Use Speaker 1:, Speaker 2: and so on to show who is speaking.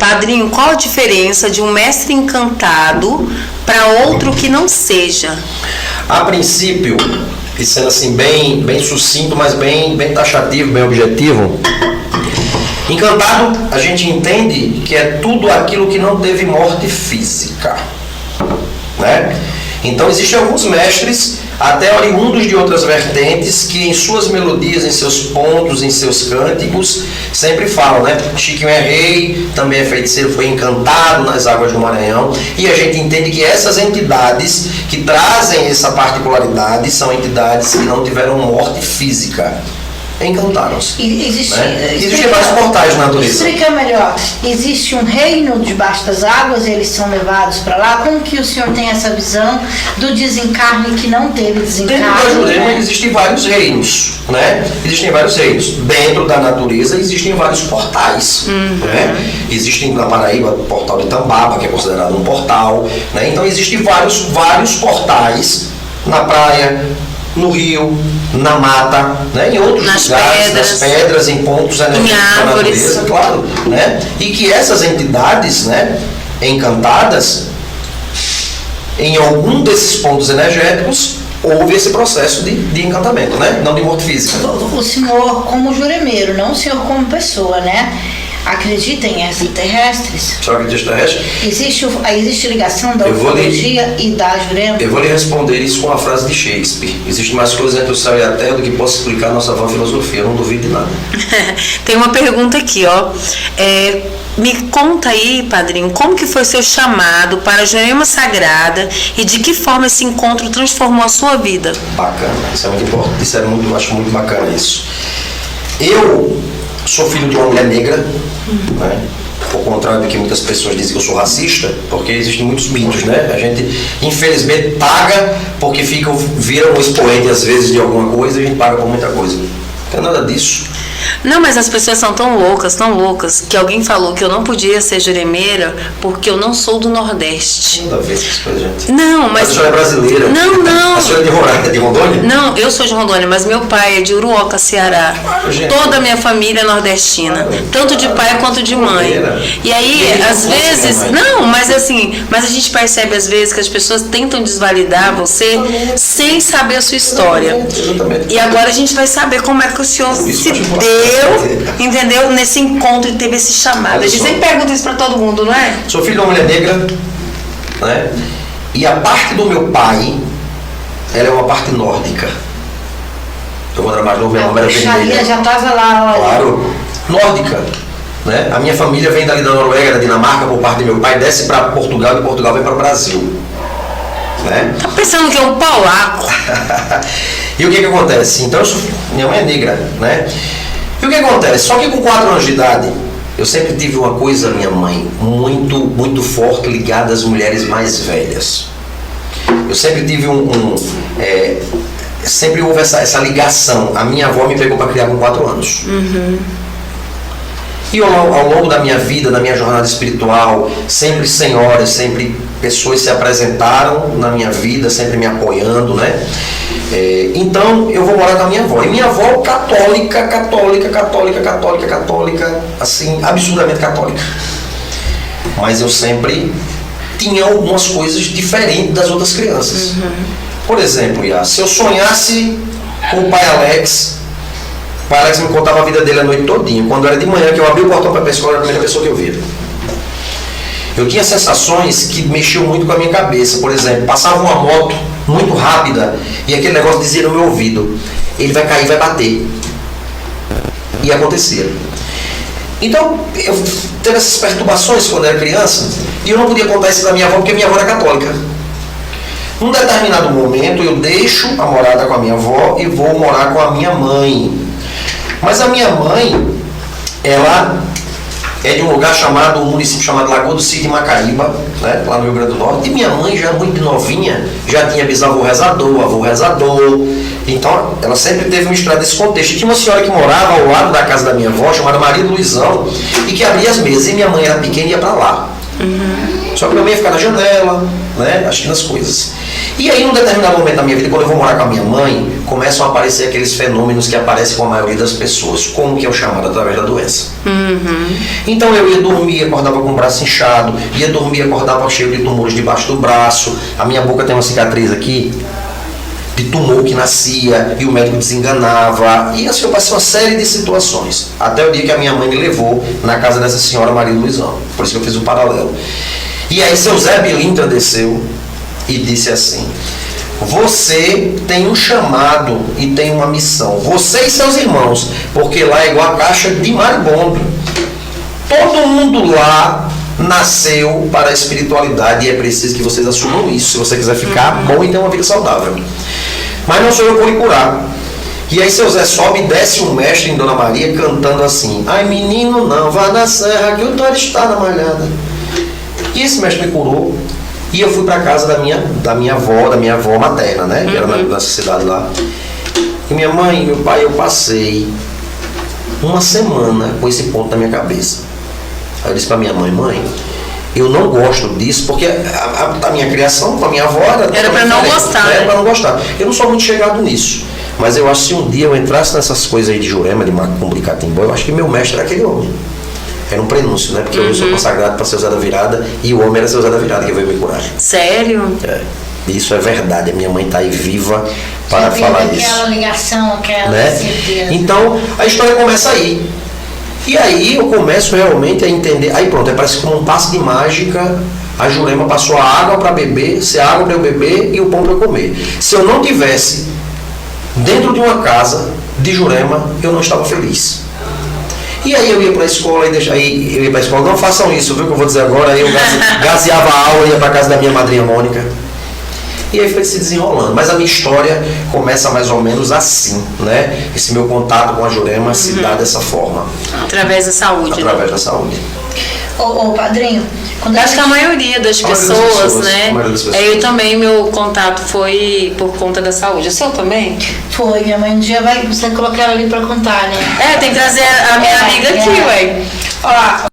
Speaker 1: Padrinho, qual a diferença de um mestre encantado para outro que não seja?
Speaker 2: A princípio, e sendo assim bem sucinto, mas bem taxativo, bem objetivo, encantado a gente entende que é tudo aquilo que não teve morte física, né? Então existem alguns mestres, até oriundos de outras vertentes, que em suas melodias, em seus pontos, em seus cânticos, sempre falam, né? Chiquinho é rei, também é feiticeiro, foi encantado nas águas do Maranhão, e a gente entende que essas entidades que trazem essa particularidade são entidades que não tiveram morte física. Encantaram-se. Existem vários portais na natureza.
Speaker 3: Explica melhor. Existe um reino debaixo das águas, eles são levados para lá. Como que o senhor tem essa visão do desencarne que não teve desencarne?
Speaker 2: Dentro da Jurema existem vários reinos, né? Existem vários reinos. Dentro da natureza existem vários portais, né? Existem na Paraíba o portal de Tambaba, que é considerado um portal, né? Então existem vários portais na praia, no rio, na mata, né? Em outros lugares, nas pedras, em pontos energéticos da natureza, claro, né? E que essas entidades, né, encantadas, em algum desses pontos energéticos, houve esse processo de encantamento, né? Não de morte física.
Speaker 3: O senhor como juremeiro, não o senhor como pessoa, né? Acredita em extraterrestres?
Speaker 2: Só acredita em extraterrestres?
Speaker 3: Existe ligação da ufologia e da Jurema? Eu
Speaker 2: vou lhe responder isso com a frase de Shakespeare. Existe mais coisa entre o céu e a terra do que possa explicar a nossa vã filosofia. Eu não duvido de nada.
Speaker 1: Tem uma pergunta aqui, ó. Me conta aí, padrinho, como que foi seu chamado para a Jurema Sagrada e de que forma esse encontro transformou a sua vida?
Speaker 2: Bacana, isso é muito importante, eu acho muito bacana isso. Eu sou filho de uma mulher negra, né? Ao contrário do que muitas pessoas dizem que eu sou racista, porque existem muitos mitos, né? A gente, infelizmente, paga porque vira um expoente, às vezes, de alguma coisa, e a gente paga por muita coisa. Não tem nada disso.
Speaker 1: Não, mas as pessoas são tão loucas, que alguém falou que eu não podia ser juremeira porque eu não sou do Nordeste.
Speaker 2: Nada a ver essas coisas, gente.
Speaker 1: Não, mas...
Speaker 2: A senhora é brasileira.
Speaker 1: Não.
Speaker 2: A senhora é de Rondônia?
Speaker 1: Não, eu sou de Rondônia, mas meu pai é de Uruoca, Ceará.
Speaker 2: Gente.
Speaker 1: Toda a minha família é nordestina, tanto de pai quanto de mãe. E aí, às vezes... Não, mas assim, mas a gente percebe às vezes que as pessoas tentam desvalidar você sem saber a sua história. E agora a gente vai saber como é que o senhor se deu, entendeu? Nesse encontro e teve esse chamado. A gente sempre pergunta isso pra todo mundo, não é?
Speaker 2: Sou filho de uma mulher negra, né? E a parte do meu pai, ela é uma parte nórdica. Eu vou dar mais novo, minha mãe era vermelha.
Speaker 3: Já estava lá, olha.
Speaker 2: Claro, nórdica. Né? A minha família vem dali da Noruega, da Dinamarca, por parte do meu pai, desce para Portugal e de Portugal vem para o Brasil. Né?
Speaker 1: Tá pensando que é um polaco?
Speaker 2: E o que acontece? Então, minha mãe é negra, né? E o que acontece? Só que com 4 anos de idade, eu sempre tive uma coisa, minha mãe, muito forte, ligada às mulheres mais velhas. Eu sempre tive sempre houve essa ligação. A minha avó me pegou para criar com 4 anos. E ao longo da minha vida, da minha jornada espiritual, sempre senhoras, sempre pessoas se apresentaram na minha vida, sempre me apoiando, né? Então eu vou morar com a minha avó. E minha avó católica, assim, absurdamente católica. Mas eu sempre tinha algumas coisas diferentes das outras crianças. Por exemplo, se eu sonhasse com o pai Alex me contava a vida dele a noite todinha. Quando era de manhã, que eu abri o portão para a escola, era a primeira pessoa que eu via. Eu tinha sensações que mexiam muito com a minha cabeça. Por exemplo, passava uma moto muito rápida e aquele negócio dizia no meu ouvido: ele vai cair, vai bater. E acontecia. Então, eu teve essas perturbações quando eu era criança e eu não podia contar isso para minha avó porque minha avó era católica. Num determinado momento, eu deixo a morada com a minha avó e vou morar com a minha mãe. Mas a minha mãe, ela é de um lugar um município chamado Lagoa do Cisne, Macaíba, né, lá no Rio Grande do Norte. E minha mãe, já muito novinha, já tinha bisavô rezador, avô rezador. Então, ela sempre teve uma história desse contexto. E tinha uma senhora que morava ao lado da casa da minha avó, chamada Maria Luizão, e que abria as mesas. E minha mãe era pequena e ia para lá. Só que minha mãe ia ficar na janela, né? Assistindo as coisas. E aí, num determinado momento da minha vida, quando eu vou morar com a minha mãe, começam a aparecer aqueles fenômenos que aparecem com a maioria das pessoas, como que é o chamado através da doença. Então eu ia dormir, acordava com o braço inchado, ia dormir, acordava cheio de tumores debaixo do braço, a minha boca tem uma cicatriz aqui, de tumor que nascia, e o médico desenganava, e assim eu passei uma série de situações, até o dia que a minha mãe me levou na casa dessa senhora Maria Luizão, por isso que eu fiz um paralelo. E aí seu Zé Bilintra desceu e disse assim: você tem um chamado e tem uma missão, você e seus irmãos, porque lá é igual a caixa de maribondo, todo mundo lá nasceu para a espiritualidade e é preciso que vocês assumam isso, se você quiser ficar bom e ter uma vida saudável. Mas não sou eu que vou lhe curar. E aí seu Zé sobe e desce um mestre em Dona Maria cantando assim: ai menino, não vá na serra que o Tor está na malhada. E esse mestre me curou. E eu fui para casa da minha avó materna, né? Que era nessa cidade lá. E minha mãe e meu pai, eu passei uma semana com esse ponto na minha cabeça. Aí eu disse para minha mãe, eu não gosto disso, porque a minha criação com a minha avó
Speaker 1: era para não gostar.
Speaker 2: Era para não gostar. Eu não sou muito chegado nisso. Mas eu acho que se um dia eu entrasse nessas coisas aí de Jurema, de Macumba, de Catimbó, eu acho que meu mestre era aquele homem. Era um prenúncio, né? Porque eu sou consagrado para ser Zé da Virada e o homem era seu Zé da Virada que veio me curar.
Speaker 1: Sério?
Speaker 2: É. Isso é verdade. A minha mãe está aí viva para falar isso.
Speaker 3: Aquela ligação, aquela certeza.
Speaker 2: Então, a história começa aí. E aí eu começo realmente a entender. Aí pronto, parece como um passe de mágica. A Jurema passou a água para beber, se a água para eu beber e o pão para eu comer. Se eu não tivesse dentro de uma casa de Jurema, eu não estava feliz. E aí eu ia para a escola não façam isso, viu que eu vou dizer agora. Aí eu gaseava a aula e ia para casa da minha madrinha Mônica. E aí foi se desenrolando. Mas a minha história começa mais ou menos assim, né? Esse meu contato com a Jurema se dá dessa forma.
Speaker 1: Através da saúde.
Speaker 2: Através da saúde.
Speaker 3: Ô padrinho,
Speaker 1: acho que a maioria das pessoas, né? Eu também, meu contato foi por conta da saúde. O seu também?
Speaker 3: Foi, minha mãe um dia vai você colocar ela ali pra contar, né?
Speaker 1: Tem que trazer a minha amiga aqui, ué.
Speaker 3: Ó,